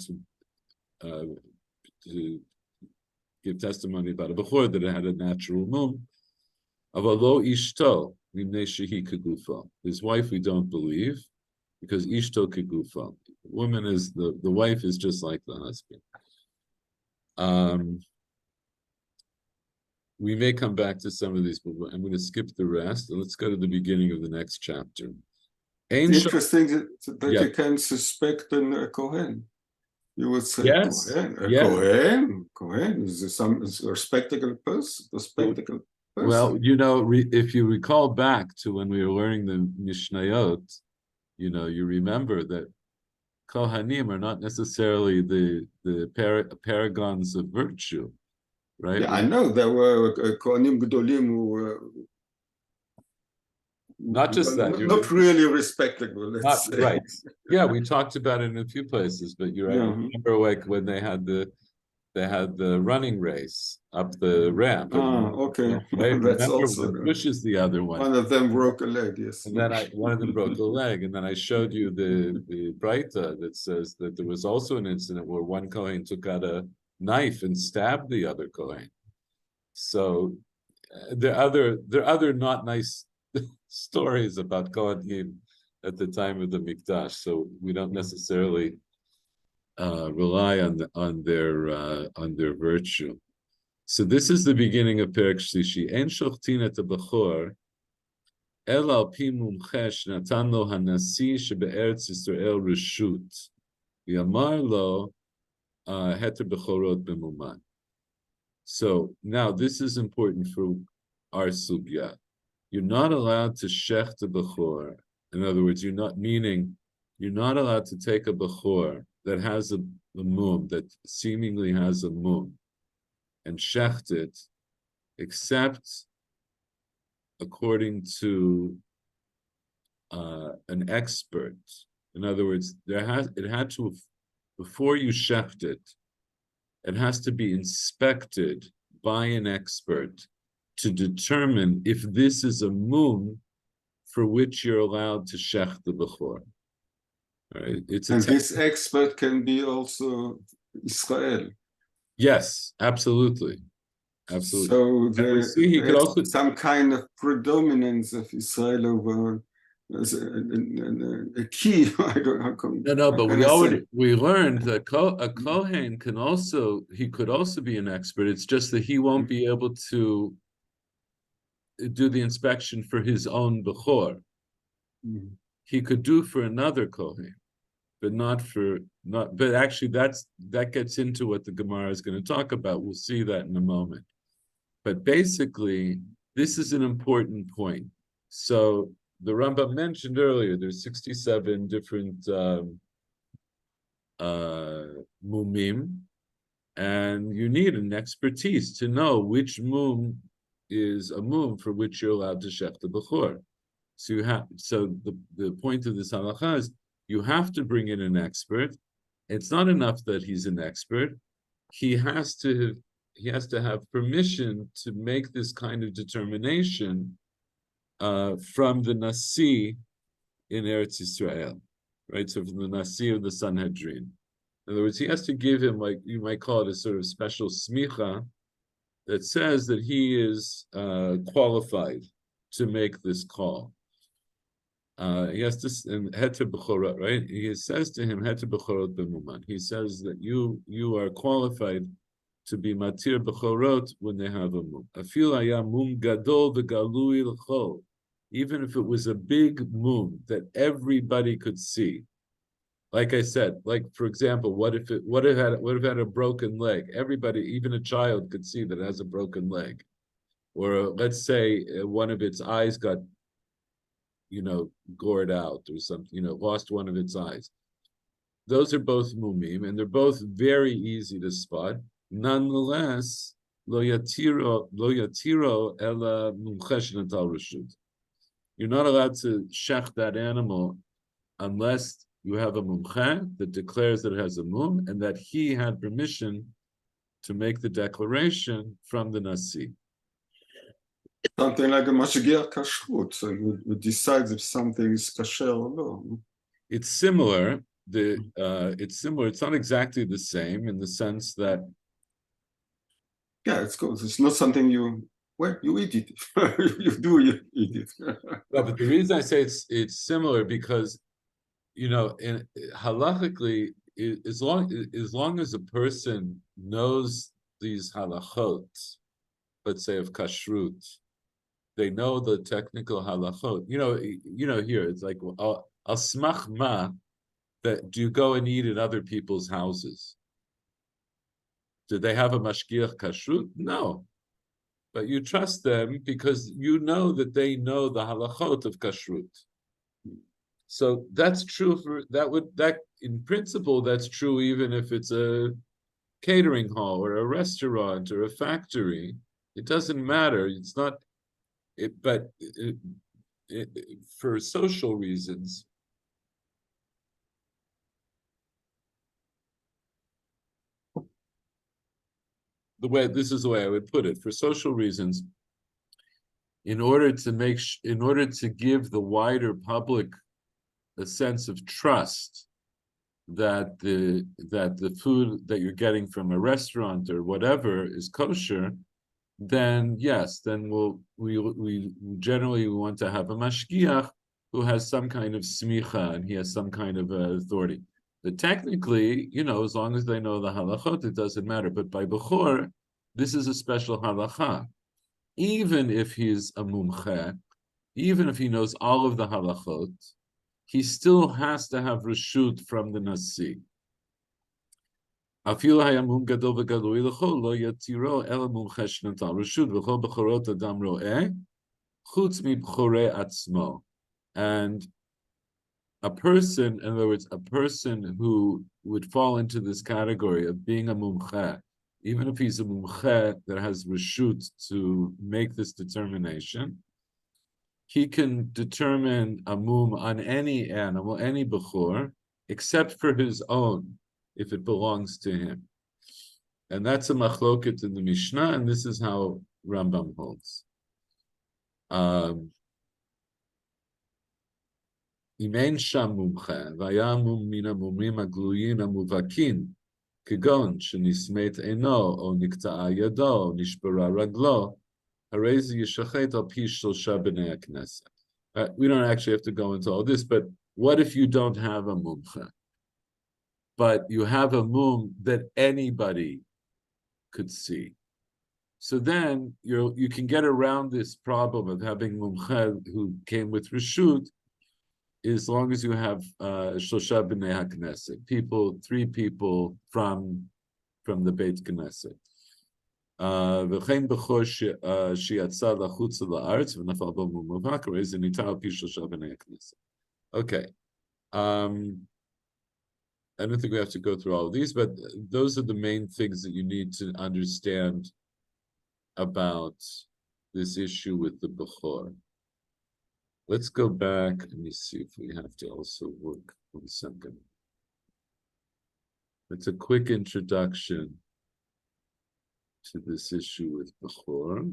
to give testimony about a bechor that it had a natural mum. Avalo ishto, his wife we don't believe, because ishto kegufa. Woman is the wife is just like the husband. We may come back to some of these, but I'm going to skip the rest. Let's go to the beginning of the next chapter. It's interesting that you can suspect a Kohen. You would say, yes, Kohen is a respectable person. Well, you know, if you recall back to when we were learning the Mishnayot, you know, you remember that Kohanim are not necessarily the paragons of virtue, right? Yeah, I know there were Kohanim Gedolim who were not just that, not really respectable. Let's say. Right. Yeah, we talked about it in a few places, but you're right. Yeah. I remember like when they had the running race up the ramp. Okay. Right? That's remember also one pushes the other one. One of them broke a leg, yes. And then one of them broke a leg, and then I showed you the Breita that says that there was also an incident where one Kohen took out a knife and stabbed the other Kohen. So there are other not nice stories about Kohanim at the time of the Mikdash. So we don't necessarily rely on their virtue. So this is the beginning of Perek Shlishi. En shochtin et bechor el al pi mumchesh natan lo hanasi shebe'eretz Yisrael reshut v'yamar lo heter bechorot b'muman. So now this is important for our sugya. You're not allowed to shech a bechor. In other words, you're not allowed to take a bechor that has a mum, that seemingly has a mum, and shecht it, except according to an expert. In other words, before you shecht it, it has to be inspected by an expert to determine if this is a mum for which you're allowed to shech the bechor. Right? And this expert can be also Israel. Yes, absolutely. So he could also some kind of predominance of Israel over a key. I don't know. No, but we learned that a Kohen could also be an expert. It's just that he won't be able to do the inspection for his own bechor. He could do for another Kohen, but but actually that gets into what the Gemara is going to talk about. We'll see that in a moment. But basically, this is an important point. So the Rambam mentioned earlier, there's 67 different mumim, and you need an expertise to know which mum is a mum for which you're allowed to shech the bechor. So the point of this halacha is you have to bring in an expert. It's not enough that he's an expert. He has to have permission to make this kind of determination from the Nasi in Eretz Yisrael, right? So from the Nasi of the Sanhedrin. In other words, he has to give him, like you might call it, a sort of special smicha that says that he is qualified to make this call. He has to and heter b'chorot, right? He says to him heter b'chorot b'muman. He says that you are qualified to be matir b'chorot when they have a mum. Afil haya mum gadol v'galui l'chol. Even if it was a big mum that everybody could see. Like I said, like for example, what if it had a broken leg? Everybody, even a child, could see that it has a broken leg. Or let's say one of its eyes got, gored out or something, lost one of its eyes. Those are both mumim, and they're both very easy to spot. Nonetheless, lo yatiro ela mumchesh natal reshut. You're not allowed to shech that animal unless you have a mumche that declares that it has a mum and that he had permission to make the declaration from the nasi. Something like a mashgiach kashrut, so we decides if something is kasher or no. It's similar. It's similar. It's not exactly the same in the sense that It's good. It's not something you eat it. you eat it. no, but the reason I say it's similar because in halachically, as long as a person knows these halachot, let's say of kashrut, they know the technical halachot. Here it's like al smach ma, that do you go and eat in other people's houses? Do they have a mashgiach kashrut? No, but you trust them because you know that they know the halachot of kashrut. So that's true that in principle that's true even if it's a catering hall or a restaurant or a factory. It doesn't matter. It's not. But for social reasons, this is the way I would put it. For social reasons, in order to give the wider public a sense of trust that the food that you're getting from a restaurant or whatever is kosher, then yes, then we generally want to have a mashgiach who has some kind of smicha and he has some kind of authority. But technically, as long as they know the halachot, it doesn't matter. But by bechor, this is a special halacha. Even if he's a mumche, even if he knows all of the halachot, he still has to have reshut from the nasi. Afil hayamum gadol v'galui l'chol lo yatiro ela mumchesh natal reshut v'chol b'chorot adam ro'eh chutz mibchorei atzmo. And a person, in other words, a person who would fall into this category of being a mumche, even if he's a mumche that has reshut to make this determination, he can determine a mum on any animal, any bechor, except for his own, if it belongs to him. And that's a machloket in the Mishnah, and this is how Rambam holds. אם אין שם מומחה, והיה מום מן המומים הגלויים המובהקים, כגון שנסמת עינו, או נקטעה ידו, או נשברה רגלו, הרי זה ישחט על פי 3 בני הכנסת. We don't actually have to go into all this, but what if you don't have a mumcha? But you have a mum that anybody could see. So then you can get around this problem of having mumcha who came with reshut, as long as you have shlosha b'nei haknesset, 3 people from the Beit Knesset. V'chein b'chor shiatza lachutz la'aretz v'nafal bo mum muvhak hare ze nitar al pi shlosha b'nei haknesset. Okay. I don't think we have to go through all of these, but those are the main things that you need to understand about this issue with the bechor. Let's go back. Let me see if we have to also work 1 second. It's a quick introduction to this issue with bechor.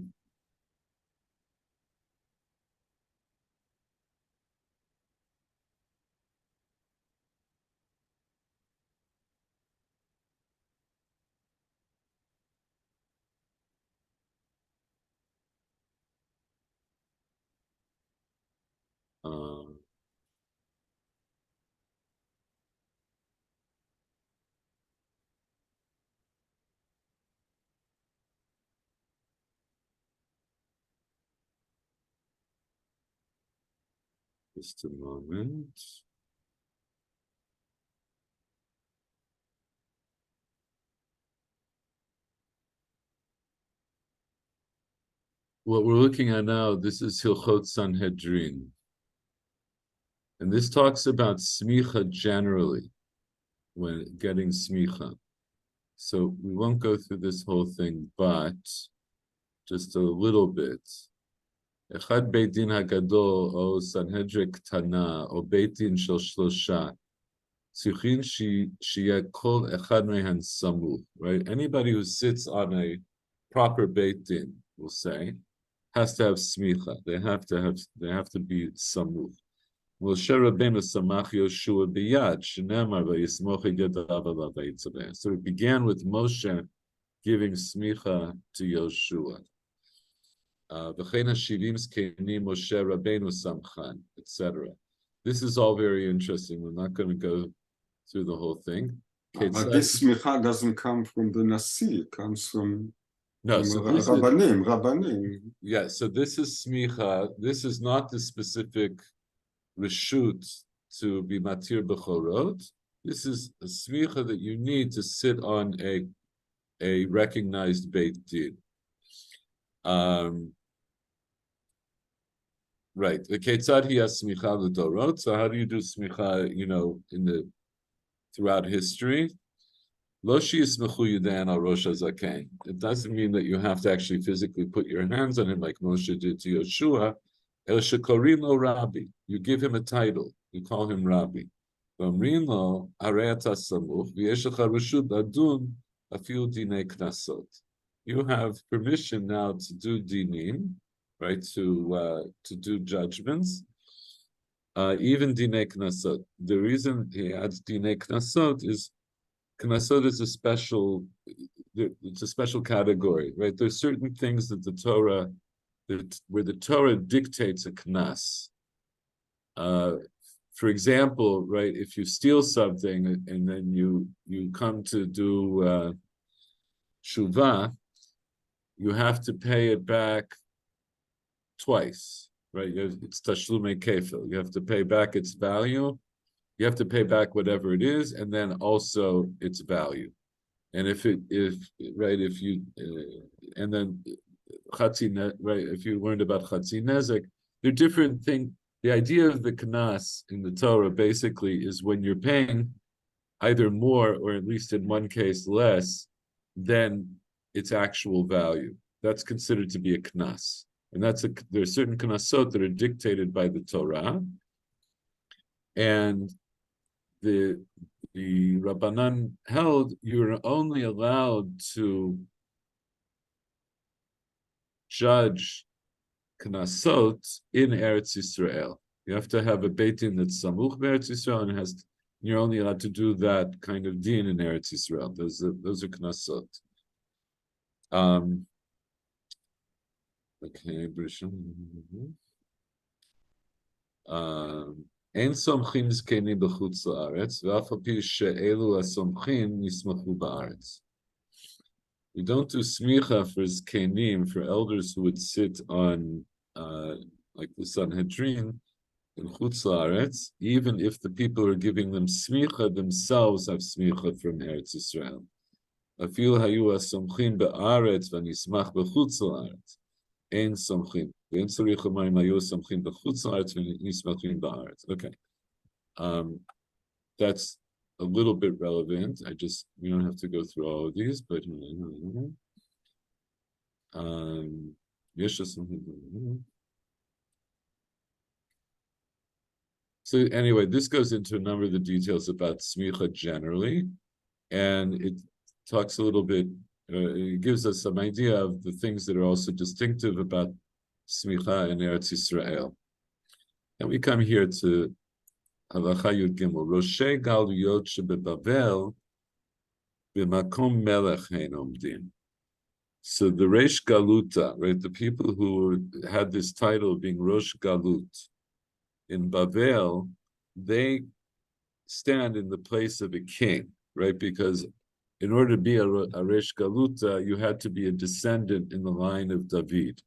Just a moment. What we're looking at now, this is Hilchot Sanhedrin. And this talks about smicha generally, when getting smicha. So we won't go through this whole thing, but just a little bit. Echad Beit Din Hagadol, o Sanhedrin Ktana, o Beit Din Shel Shlosha, Tzichin Sheyeh Kol Echad Mehan Samuch, right? Anybody who sits on a proper Beit Din, we'll say, has to have smicha. They have to be samuch. Moshe Rabbeinu samach Yoshua biyad shenemar vayismoch yadav alav vayitzabein. So it began with Moshe giving smicha to Yoshua. V'chein hashivim zkenim Moshe Rabbeinu samchan, etc. This is all very interesting. We're not going to go through the whole thing. But this smicha doesn't come from the Nasi, it comes from No, so this Rabbanim. Yeah, so this is smicha. This is not the specific reshut to be matir b'chorot. This is a smicha that you need to sit on a recognized beit din. Right. The ketzad he has smicha l'dorot. So how do you do smicha? Throughout history. Lo sheyismechu yudan al rosh hazaken. It doesn't mean that you have to actually physically put your hands on him like Moshe did to Yoshua. El shekorim lo Rabbi. You give him a title. You call him Rabbi. V'omrin lo harei ata samuch v'yesh lecha reshut ladun afilu dinei knasot. You have permission now to do dinim, right? To do judgments. Even dinei knasot. The reason he adds dinei knasot is Knasot is it's a special category, right? There's certain things that where the Torah dictates a knas. For example, right, if you steal something and then you come to do shuvah, you have to pay it back twice, right? It's tashlumei kefil. You have to pay back its value. You have to pay back whatever it is, and then also its value. And if you learned about chatzi nezek, they're different things. The idea of the knas in the Torah basically is when you're paying either more or at least in one case less than its actual value. That's considered to be a knas, and there are certain knasot that are dictated by the Torah, and the Rabbanan held you're only allowed to judge knasot in Eretz Yisrael. You have to have a beit din that's samuch Eretz Yisrael, and you're only allowed to do that kind of din in Eretz Yisrael. Those are knasot. Okay, אין סומכים זקנים בחוץ לארץ, ואף על פי שאלו הסומכים נסמכו בארץ. We don't do smicha for zkenim, for elders who would sit on, like the Sanhedrin in Chutz La'aretz, even if the people who are giving them smicha themselves have smicha from Eretz Yisrael. Afil hayu asomchim be'aretz v'nismach b'chutz la'aretz. Ein somchim. Ve'en tzarich lomar im hayu somchim b'chutz la'aretz v'nismachim ba'aretz. Okay. That's a little bit relevant. We don't have to go through all of these, but so anyway, this goes into a number of the details about smicha generally, and it talks a little bit, it gives us some idea of the things that are also distinctive about smicha in Eretz Yisrael. And we come here to Halacha Yud Gimel. Roshei Galuyot shebeBavel b'makom melech hein omdim. So the Reish Galuta, right, the people who had this title of being Rosh Galut in Bavel, they stand in the place of a king, right? Because in order to be a Reish Galuta, you had to be a descendant in the line of David.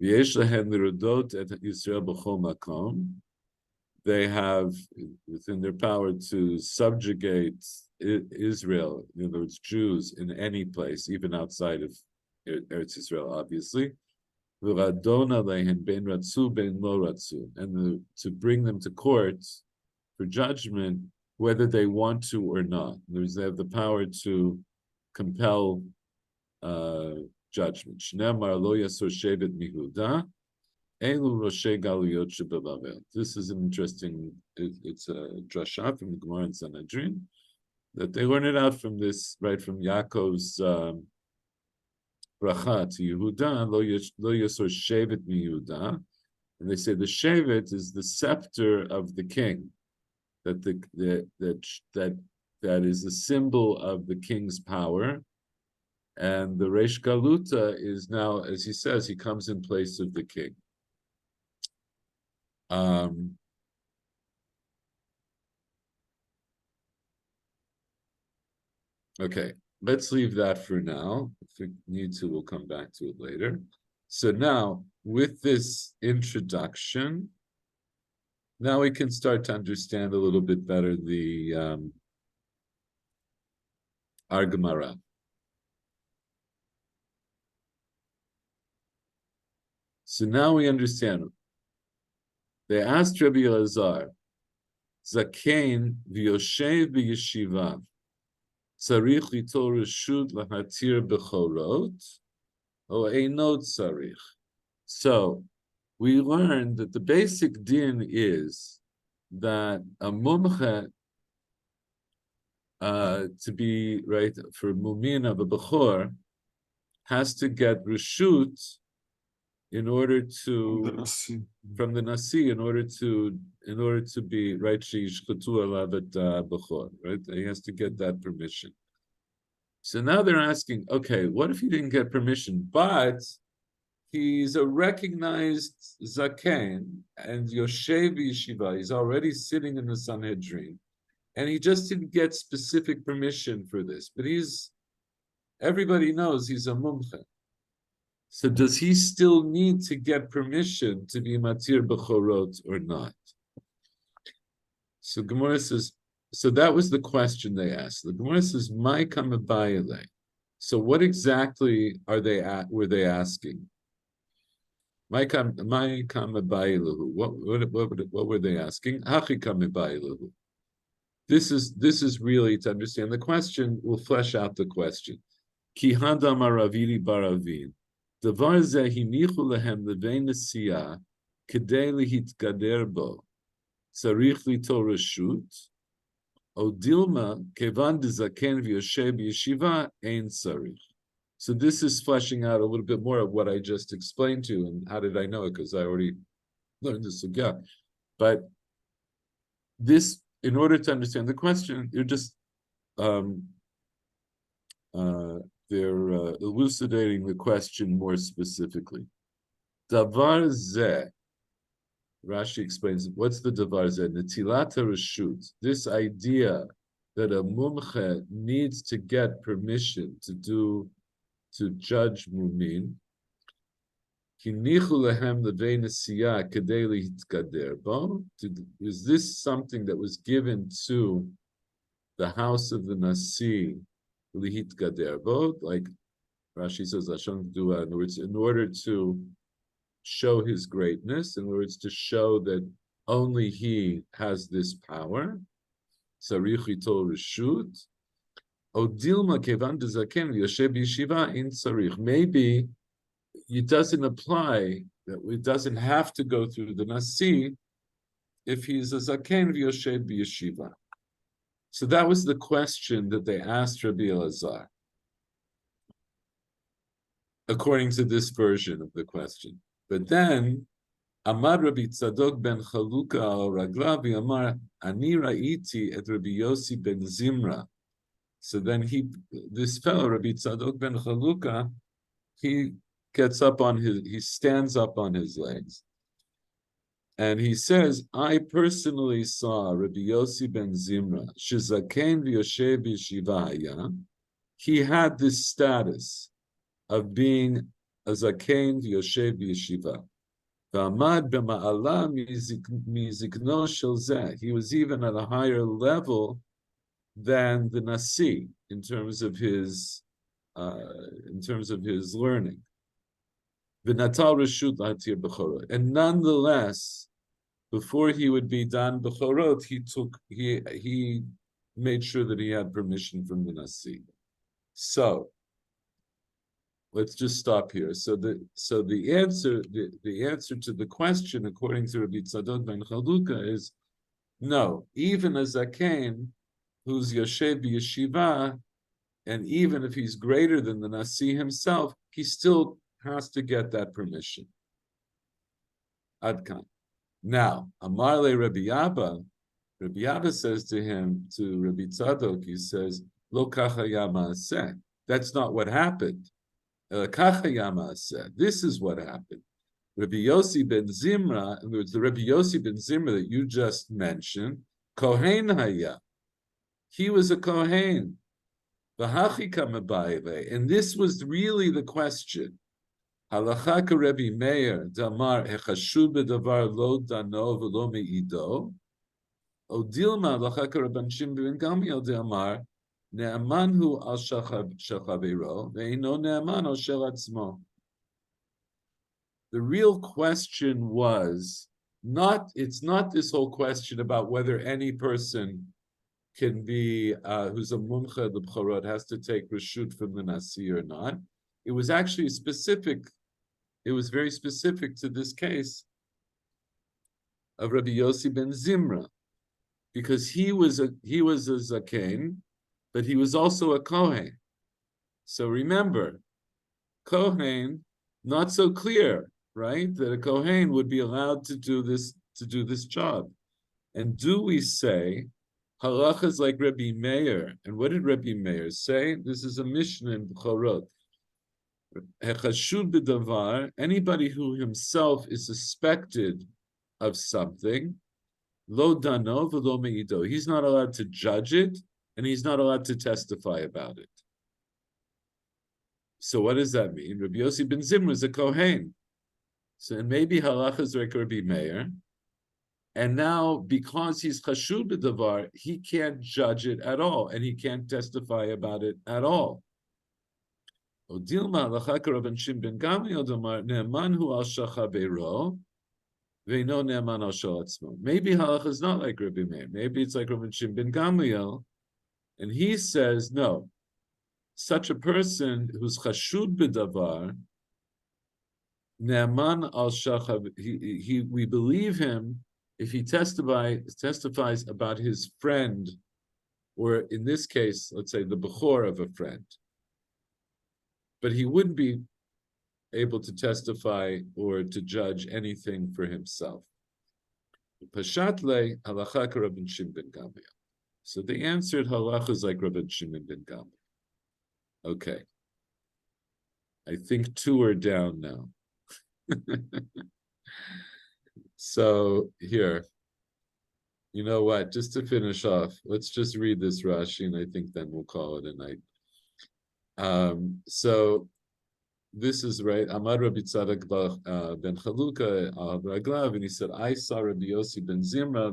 V'yesh lahem lirodot et Yisrael b'chol makom. They have within their power to subjugate Israel, in other words, Jews in any place, even outside of Eretz Israel, obviously. And to bring them to court for judgment, whether they want to or not. In other words, they have the power to compel judgment. This is an interesting, it's a drasha from the Gemara in Sanhedrin, that they learn it out from this, right, from Yaakov's bracha to Yehuda, lo yasor shevet mi Yehuda, and they say the shevet is the scepter of the king, that that is a symbol of the king's power, and the Reish Galuta is now, as he says, he comes in place of the king. Okay, let's leave that for now. If we need to, we'll come back to it later. So now, with this introduction, now we can start to understand a little bit better the our Gemara. So now we understand. They asked Rabbi Elazar, Zakein v'yoshev b'yeshiva, tzarich litol reshut lahatir bechorot, o einot tzarich. So we learned that the basic din is that a mumche, to be right for mumin of a bechor, has to get reshut in order to from the nasi in order to be right sheishchatu alavet bechor, right? He has to get that permission. So now they're asking, okay, what if he didn't get permission, but he's a recognized zaken and yoshev yeshiva, he's already sitting in the Sanhedrin, and he just didn't get specific permission for this, but everybody knows he's a mumche. So does he still need to get permission to be matir bechorot or not? So Gemara says, so that was the question they asked. The Gemara says, "My kamabayile." So what exactly were they asking? My kamabayilahu. What were they asking? Hachi kamabayilahu. This is really to understand the question. We'll flesh out the question. Ki hadam aravili baravin. Davar ze hinichu lehem levei nesiya kedei lihitgader bo. Tzarich litol reshut. Odilma kevan dezaken v'yoshev yeshiva ein tzarich. So this is fleshing out a little bit more of what I just explained to you. And how did I know it? Because I already learned this again. But this, in order to understand the question, you're just they're elucidating the question more specifically. Davar zeh, Rashi explains, what's the davar zeh? Netilat reshut. This idea that a mumche needs to get permission to judge mumin. Is this something that was given to the house of the Nasi lihitgader bo? Like Rashi says, in order to show his greatness, in words to show that only he has this power. Sarich litol reshut. Odilma kevan dezaken v'yoshev yeshiva in tzarich. Maybe it doesn't apply, that it doesn't have to go through the nasi if he's a zaken v'yoshev yeshiva. So that was the question that they asked Rabbi Elazar, according to this version of the question. But then, Amar Rabbi Tzadok ben Chaluka al Ragla v'Amar Ani Ra'iti et Rabbi Yossi ben Zimra. So then this fellow, Rabbi Tzadok ben Chaluka, he stands up on his legs. And he says, I personally saw Rabbi Yossi ben Zimra, Shizaken v'yoshev yeshiva. He had this status of being a zaken v'yoshev b'yeshiva. V'amad b'ma'ala mizikno shel zeh. He was even at a higher level than the Nasi in terms of his learning. V'natal reshut lahatir b'chorot. And nonetheless, before he would be done b'chorot, he made sure that he had permission from the Nasi. So let's just stop here. So the answer to the question, according to Rabbi Tzadok ben Chalukah, is no. Even a zaken who's yoshev b'yeshiva, and even if he's greater than the Nasi himself, he still has to get that permission. Adkan. Now, Amarle Rabbi Abba says to him, to Rabbi Tzadok, he says, Lo kacha yama'aseh. That's not what happened. Kacha yama'aseh. This is what happened. Rabbi Yossi ben Zimra, in other words, the Rabbi Yossi ben Zimra that you just mentioned, Kohen haya. He was a Kohen. And this was really the question. Halacha ka Rabbi Meir damar hechashud bedavar lo dano v'lo meido. Odilma halacha ka Rabban Shimon ben Gamliel damar ne'aman hu al shachavero ve'ino ne'aman al shel atzmo. The real question was it's not this whole question about whether any person can be who's a mumcha the b'chorot has to take reshut from the Nasi or not. It was actually specific. It was very specific to this case of Rabbi Yossi ben Zimra, because he was a zaken, but he was also a kohen. So remember, kohen, not so clear, right? That a kohen would be allowed to do this job. And do we say halacha is like Rabbi Meir? And what did Rabbi Meir say? This is a Mishnah in B'chorot. Hechashud b'davar, anybody who himself is suspected of something, lo dano v'lo meido. He's not allowed to judge it, and he's not allowed to testify about it. So what does that mean? Rabbi Yossi ben Zimra is a kohen. So maybe halacha is like Rabbi Meir. And now, because he's chashud b'davar, he can't judge it at all, and he can't testify about it at all. Maybe halacha is not like Rabbi Meir. Maybe it's like Rabbi Shimon ben Gamliel, and he says no. Such a person who's chashud b'davar, ne'aman al shachav. We believe him if he testifies about his friend, or in this case, let's say the bechor of a friend. But he wouldn't be able to testify or to judge anything for himself. Pashatle halacha ka Rabbi Shimon ben Gamliel. So they answered halacha is like Rabbi Shimon ben Gamliel. Okay. I think 2 are down now. So here, you know what? Just to finish off, let's just read this Rashi, and I think then we'll call it a night. So this is right. Amar Rabbi Tzadok ben Chalukah al Raglav, and he said, I saw Rabbi Yossi ben Zimra,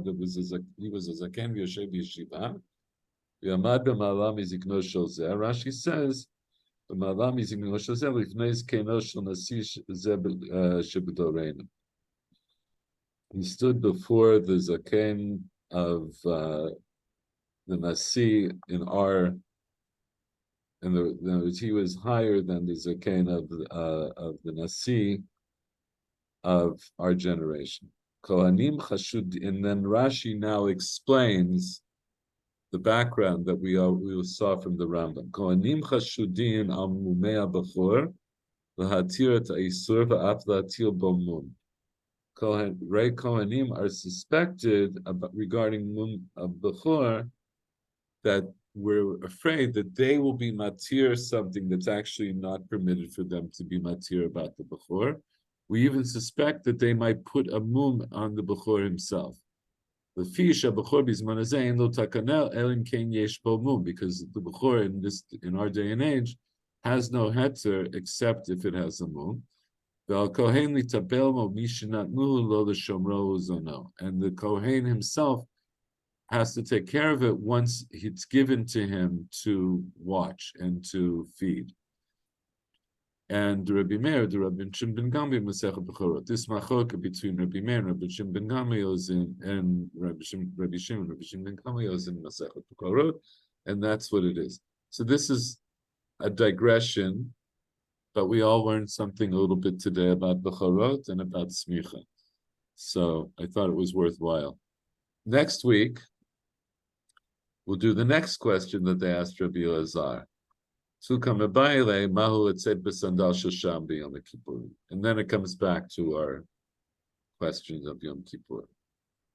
he was a zaken v'yoshev b'yeshiva. V'amad b'ma'ala mizikno shel zeh. Rashi says, b'ma'ala mizikno shel zeh lifnei zkeno shel nasi zeh sheb'doreinu. He stood before the zaken of the Nasi in our. And he was higher than the zaken of the Nasi of our generation. Kohanim chashud, and then Rashi now explains the background that we saw from the Rambam. Kohanim chashudim al mumei b'chor lahatir et ha'isur va'af lahatir bo mum. Kohanim are suspected regarding mum of b'chor that we're afraid that they will be matir something that's actually not permitted for them to be matir about the bechor. We even suspect that they might put a mum on the bechor himself. The fish a bechor bizmanazein lo takanel elim ken yesh bo mum, because the bechor in our day and age has no heter except if it has a moon. And the Kohen himself has to take care of it once it's given to him to watch and to feed. And Rabbi Meir, the Rabbi Shimon ben Gamli, Masechet Bechorot. This machloka between Rabbi Meir and Rabbi Shimon ben Gamli is and Rabbi Shimon ben Gamli is in Masechet Bechorot, and that's what it is. So this is a digression, but we all learned something a little bit today about Bechorot and about Smicha. So I thought it was worthwhile. Next week, we'll do the next question that they asked Rabbi Elazar. And then it comes back to our questions of Yom Kippur.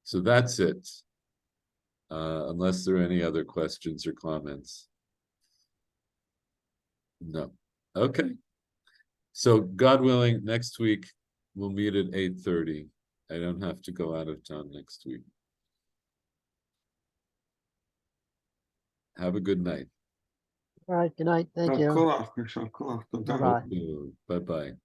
So that's it. Unless there are any other questions or comments. No. Okay. So God willing, next week we'll meet at 8:30. I don't have to go out of town next week. Have a good night. All right, good night. Thank you. יישר כוח, יישר כוח, תודה. Bye-bye. Bye-bye.